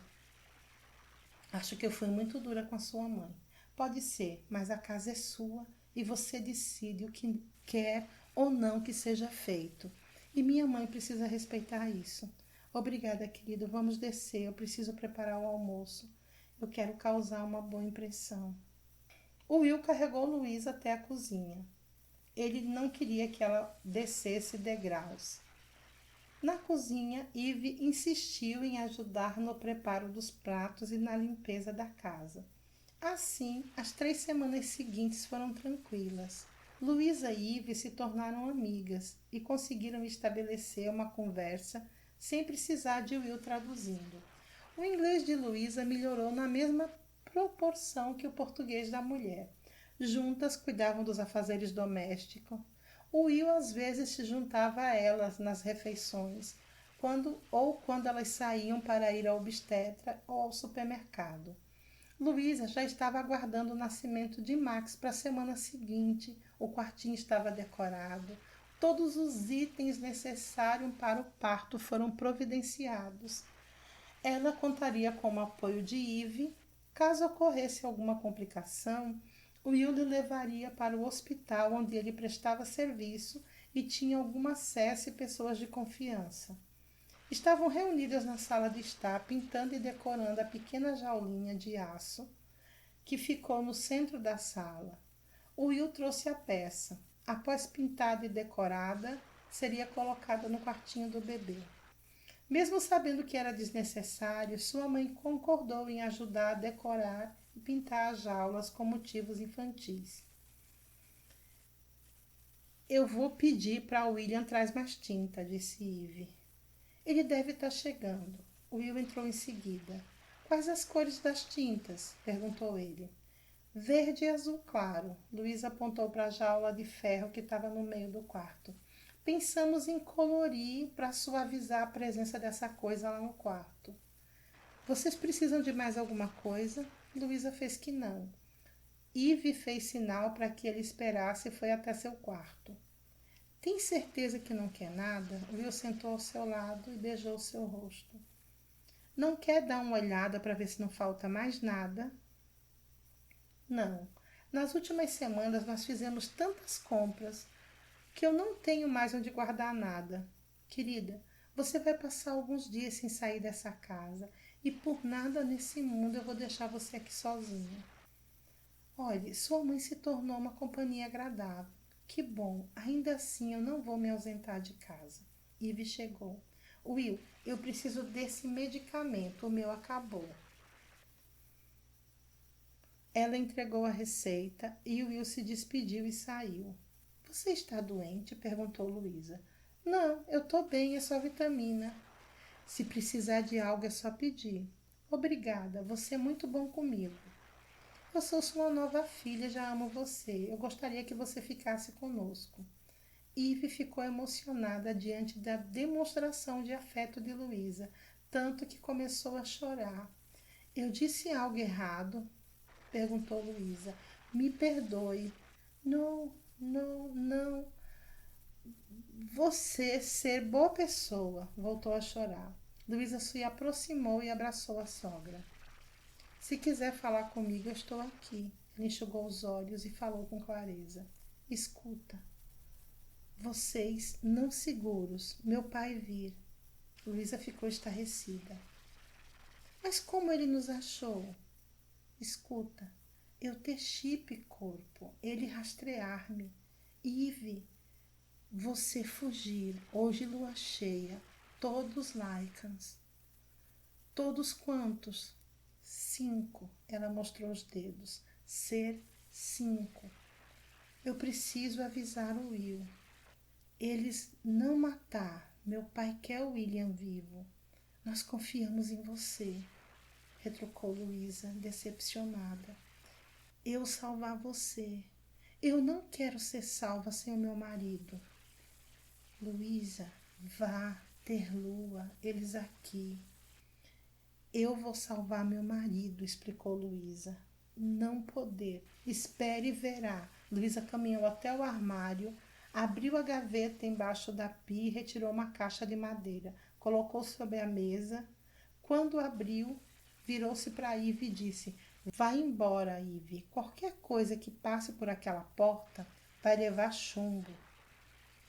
Acho que eu fui muito dura com a sua mãe. Pode ser, mas a casa é sua e você decide o que quer ou não que seja feito. E minha mãe precisa respeitar isso. Obrigada, querido. Vamos descer. Eu preciso preparar o almoço. Eu quero causar uma boa impressão. O Will carregou Luísa até a cozinha. Ele não queria que ela descesse degraus. Na cozinha, Eve insistiu em ajudar no preparo dos pratos e na limpeza da casa. Assim, as 3 semanas seguintes foram tranquilas. Luísa e Eve se tornaram amigas e conseguiram estabelecer uma conversa sem precisar de Will traduzindo. O inglês de Luísa melhorou na mesma proporção que o português da mulher. Juntas cuidavam dos afazeres domésticos. O Will às vezes se juntava a elas nas refeições, quando elas saíam para ir ao obstetra ou ao supermercado. Luísa já estava aguardando o nascimento de Max para a semana seguinte. O quartinho estava decorado. Todos os itens necessários para o parto foram providenciados. Ela contaria com o apoio de Eve. Caso ocorresse alguma complicação, Will lhe levaria para o hospital onde ele prestava serviço e tinha algum acesso e pessoas de confiança. Estavam reunidas na sala de estar, pintando e decorando a pequena jaulinha de aço que ficou no centro da sala. O Will trouxe a peça. Após pintada e decorada, seria colocada no quartinho do bebê. Mesmo sabendo que era desnecessário, sua mãe concordou em ajudar a decorar e pintar as jaulas com motivos infantis. Eu vou pedir para William trazer mais tinta, disse Eve. Ele deve estar chegando. Will entrou em seguida. Quais as cores das tintas? Perguntou ele. Verde e azul claro. Luísa apontou para a jaula de ferro que estava no meio do quarto. Pensamos em colorir para suavizar a presença dessa coisa lá no quarto. Vocês precisam de mais alguma coisa? Luísa fez que não. Eve fez sinal para que ele esperasse e foi até seu quarto. Tem certeza que não quer nada? Will sentou ao seu lado e beijou seu rosto. Não quer dar uma olhada para ver se não falta mais nada? Não. Nas últimas semanas nós fizemos tantas compras que eu não tenho mais onde guardar nada. Querida, você vai passar alguns dias sem sair dessa casa e por nada nesse mundo eu vou deixar você aqui sozinha. Olhe, sua mãe se tornou uma companhia agradável. Que bom, ainda assim eu não vou me ausentar de casa. Eve chegou. Will, eu preciso desse medicamento, o meu acabou. Ela entregou a receita e Will se despediu e saiu. Você está doente? Perguntou Luísa. Não, eu estou bem, é só vitamina. Se precisar de algo é só pedir. Obrigada, você é muito bom comigo. Eu sou sua nova filha, já amo você. Eu gostaria que você ficasse conosco. Eve ficou emocionada diante da demonstração de afeto de Luísa, tanto que começou a chorar. Eu disse algo errado? Perguntou Luísa. Me perdoe. Não, não. Você ser boa pessoa, voltou a chorar. Luísa se aproximou e abraçou a sogra. Se quiser falar comigo, eu estou aqui. Ele enxugou os olhos e falou com clareza. Escuta. Vocês não seguros. Meu pai vir. Luísa ficou estarrecida. Mas como ele nos achou? Escuta. Eu ter chip corpo. Ele rastrear-me. Ive. Você fugir. Hoje lua cheia. Todos Lycans. Todos quantos? 5. Ela mostrou os dedos. Ser 5. Eu preciso avisar o Will. Eles não matar. Meu pai quer o William vivo. Nós confiamos em você, retrucou Luísa, decepcionada. Eu salvar você. Eu não quero ser salva sem o meu marido. Luísa, vá ter lua, eles aqui. Eu vou salvar meu marido, explicou Luísa. Não poder. Espere e verá. Luísa caminhou até o armário, abriu a gaveta embaixo da pia e retirou uma caixa de madeira. Colocou sobre a mesa. Quando abriu, virou-se para Ive e disse: Vá embora, Ive. Qualquer coisa que passe por aquela porta vai levar chumbo.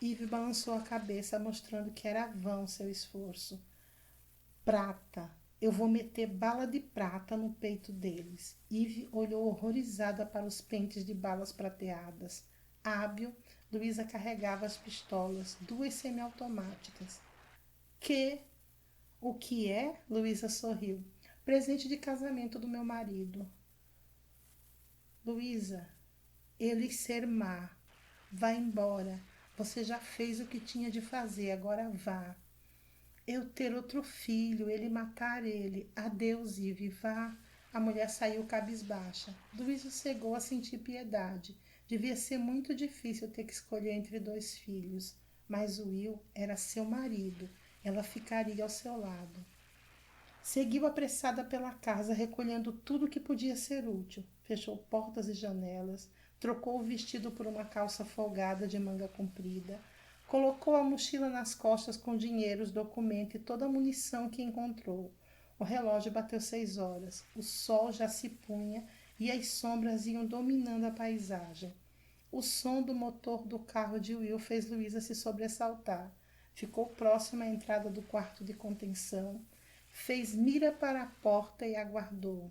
Ive balançou a cabeça, mostrando que era vão seu esforço. Prata. Eu vou meter bala de prata no peito deles. Ive olhou horrorizada para os pentes de balas prateadas. Hábil, Luísa carregava as pistolas, 2 semiautomáticas. O que é? Luísa sorriu. Presente de casamento do meu marido. Luísa, ele ser má. Vá embora. Você já fez o que tinha de fazer, agora vá. Eu ter outro filho, ele matar ele. Adeus, Ive, vá. A mulher saiu cabisbaixa. Luísa cegou a sentir piedade. Devia ser muito difícil ter que escolher entre 2 filhos. Mas o Will era seu marido. Ela ficaria ao seu lado. Seguiu apressada pela casa, recolhendo tudo que podia ser útil. Fechou portas e janelas, trocou o vestido por uma calça folgada de manga comprida, colocou a mochila nas costas com dinheiro, os documentos e toda a munição que encontrou. O relógio bateu 6 horas. O sol já se punha e as sombras iam dominando a paisagem. O som do motor do carro de Will fez Luísa se sobressaltar. Ficou próxima à entrada do quarto de contenção. Fez mira para a porta e aguardou.